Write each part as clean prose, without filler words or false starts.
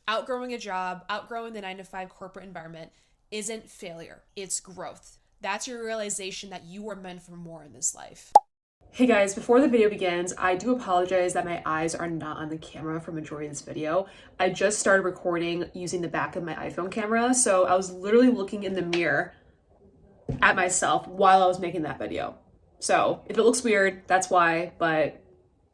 Outgrowing a job, outgrowing the 9 to 5 corporate environment isn't failure, it's growth. That's your realization that you are meant for more in this life. Hey guys, before the video begins, I do apologize that my eyes are not on the camera for majority of this video. I just started recording using the back of my iPhone camera, so I was literally looking in the mirror at myself while I was making that video. So if it looks weird, that's why, but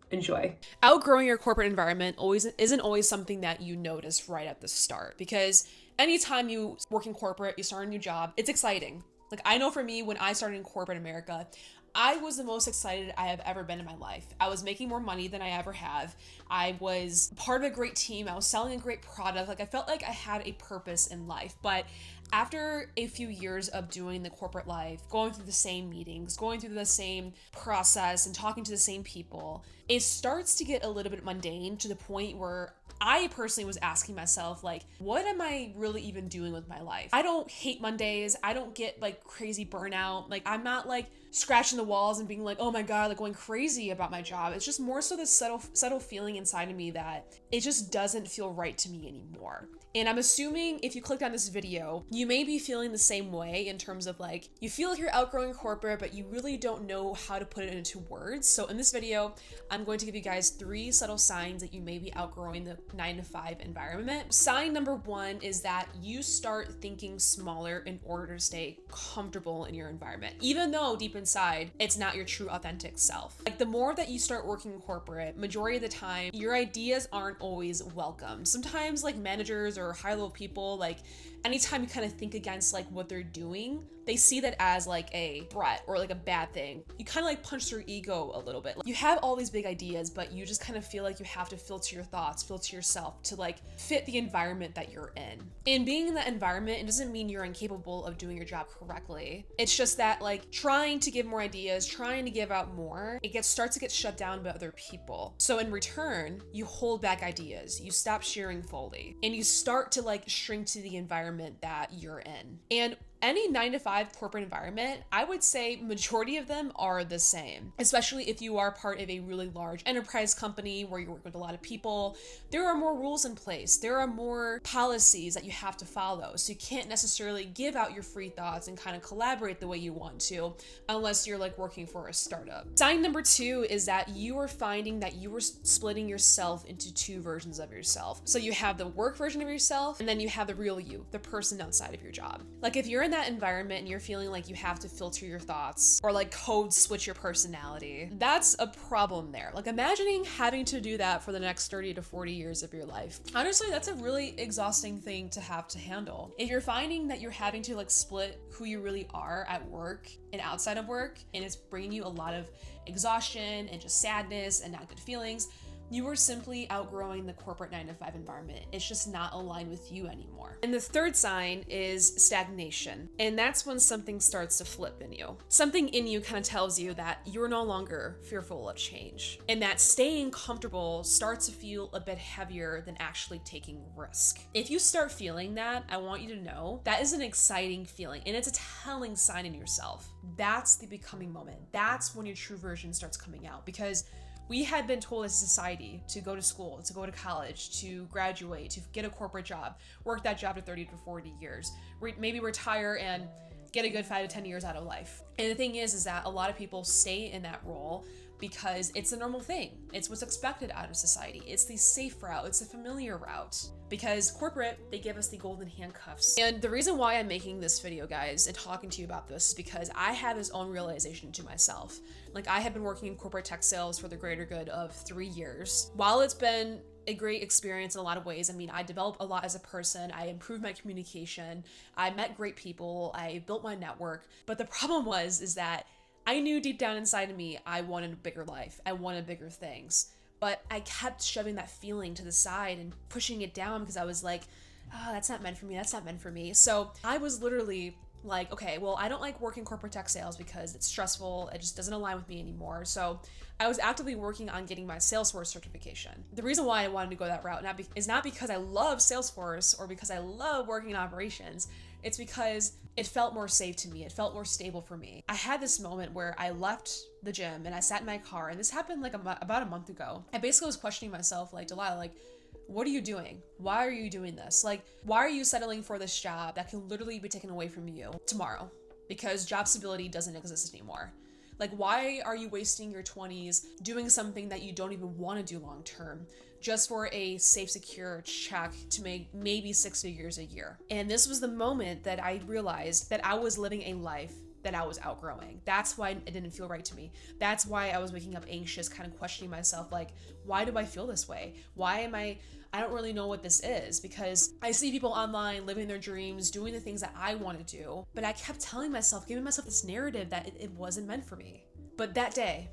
enjoy. Outgrowing your corporate environment isn't always something that you notice right at the start, because anytime you work in corporate, you start a new job, it's exciting. Like, I know for me, when I started in corporate America, I was the most excited I have ever been in my life. I was making more money than I ever have. I was part of a great team. I was selling a great product. Like, I felt like I had a purpose in life. But after a few years of doing the corporate life, going through the same meetings, going through the same process and talking to the same people, it starts to get a little bit mundane, to the point where I personally was asking myself, like, what am I really even doing with my life? I don't hate Mondays. I don't get like crazy burnout. Like, I'm not like scratching the walls and being like, oh my God, like going crazy about my job. It's just more so this subtle feeling inside of me that it just doesn't feel right to me anymore. And I'm assuming if you clicked on this video, you may be feeling the same way, in terms of like, you feel like you're outgrowing corporate, but you really don't know how to put it into words. So in this video, I'm going to give you guys 3 subtle signs that you may be outgrowing the 9 to 5 environment. Sign number 1 is that you start thinking smaller in order to stay comfortable in your environment, even though deep inside, it's not your true authentic self. Like, the more that you start working in corporate, majority of the time, your ideas aren't always welcome. Sometimes like managers or high level people, like, anytime you kind of think against like what they're doing, they see that as like a threat or like a bad thing. You kind of like punch their ego a little bit. Like, you have all these big ideas, but you just kind of feel like you have to filter your thoughts, filter yourself to like fit the environment that you're in. And being in that environment, it doesn't mean you're incapable of doing your job correctly. It's just that like trying to give more ideas, trying to give out more, starts to get shut down by other people. So in return, you hold back ideas, you stop sharing fully, and you start to like shrink to the environment that you're in. And any 9 to 5 corporate environment, I would say majority of them are the same, especially if you are part of a really large enterprise company where you work with a lot of people. There are more rules in place. There are more policies that you have to follow. So you can't necessarily give out your free thoughts and kind of collaborate the way you want to, unless you're like working for a startup. Sign number 2 is that you are finding that you are splitting yourself into 2 versions of yourself. So you have the work version of yourself, and then you have the real you, the person outside of your job. Like, if you're in that environment and you're feeling like you have to filter your thoughts or like code switch your personality, that's a problem there. Like, imagining having to do that for the next 30 to 40 years of your life. Honestly, that's a really exhausting thing to have to handle. If you're finding that you're having to like split who you really are at work and outside of work, and it's bringing you a lot of exhaustion and just sadness and not good feelings, you are simply outgrowing the corporate 9 to 5 environment. It's just not aligned with you anymore. And the 3rd sign is stagnation. And that's when something starts to flip in you. Something in you kind of tells you that you're no longer fearful of change, and that staying comfortable starts to feel a bit heavier than actually taking risk. If you start feeling that, I want you to know that is an exciting feeling, and it's a telling sign in yourself. That's the becoming moment. That's when your true version starts coming out, because we had been told as a society to go to school, to go to college, to graduate, to get a corporate job, work that job to 30 to 40 years, maybe retire and get a good 5 to 10 years out of life. And the thing is that a lot of people stay in that role because it's a normal thing. It's what's expected out of society. It's the safe route. It's the familiar route. Because corporate, they give us the golden handcuffs. And the reason why I'm making this video, guys, and talking to you about this is because I had this own realization to myself. Like, I have been working in corporate tech sales for the greater good of 3 years. While it's been a great experience in a lot of ways, I mean, I developed a lot as a person, I improved my communication, I met great people, I built my network. But the problem is that I knew deep down inside of me, I wanted a bigger life. I wanted bigger things. But I kept shoving that feeling to the side and pushing it down because I was like, oh, that's not meant for me. That's not meant for me. So I was literally like, okay, well, I don't like working corporate tech sales because it's stressful. It just doesn't align with me anymore. So I was actively working on getting my Salesforce certification. The reason why I wanted to go that route is not because I love Salesforce or because I love working in operations. It's because it felt more safe to me. It felt more stable for me. I had this moment where I left the gym and I sat in my car, and this happened like about a month ago. I basically was questioning myself, like, Delilah, like, What are you doing? Why are you doing this? Like, why are you settling for this job that can literally be taken away from you tomorrow? Because job stability doesn't exist anymore. Like, why are you wasting your 20s doing something that you don't even want to do long term just for a safe, secure check to make maybe 6 figures a year? And this was the moment that I realized that I was living a life that I was outgrowing. That's why it didn't feel right to me. That's why I was waking up anxious, kind of questioning myself, like, why do I feel this way? Why am I don't really know what this is, because I see people online living their dreams, doing the things that I want to do, but I kept telling myself, giving myself this narrative that it wasn't meant for me. But that day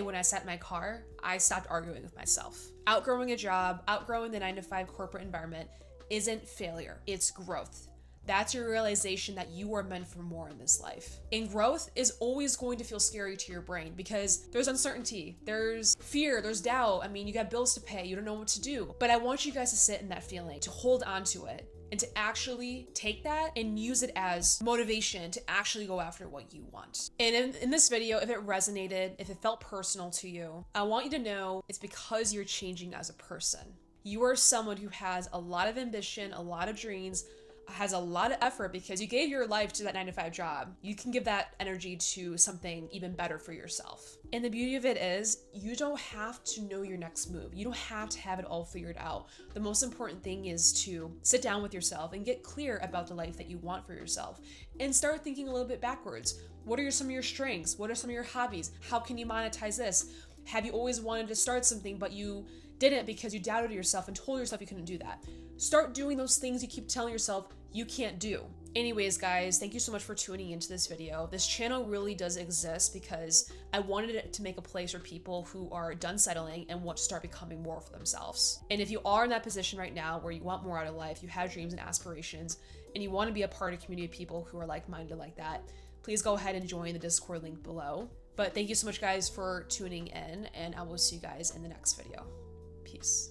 when I sat in my car, I stopped arguing with myself. Outgrowing a job, outgrowing the 9-to-5 corporate environment isn't failure, it's growth. That's your realization that you are meant for more in this life. And growth is always going to feel scary to your brain because there's uncertainty, there's fear, there's doubt. I mean, you got bills to pay, you don't know what to do. But I want you guys to sit in that feeling, to hold on to it, and to actually take that and use it as motivation to actually go after what you want. And in this video, if it resonated, if it felt personal to you, I want you to know it's because you're changing as a person. You are someone who has a lot of ambition, a lot of dreams, has a lot of effort because you gave your life to that 9-to-5 job. You can give that energy to something even better for yourself. And the beauty of it is you don't have to know your next move. You don't have to have it all figured out. The most important thing is to sit down with yourself and get clear about the life that you want for yourself and start thinking a little bit backwards. What are some of your strengths? What are some of your hobbies? How can you monetize this? Have you always wanted to start something but you didn't because you doubted yourself and told yourself you couldn't do that? Start doing those things you keep telling yourself you can't do. Anyways, guys, thank you so much for tuning into this video. This channel really does exist because I wanted it to make a place for people who are done settling and want to start becoming more for themselves. And if you are in that position right now where you want more out of life, you have dreams and aspirations, and you want to be a part of a community of people who are like-minded like that, please go ahead and join the Discord link below. But thank you so much, guys, for tuning in, and I will see you guys in the next video. Peace.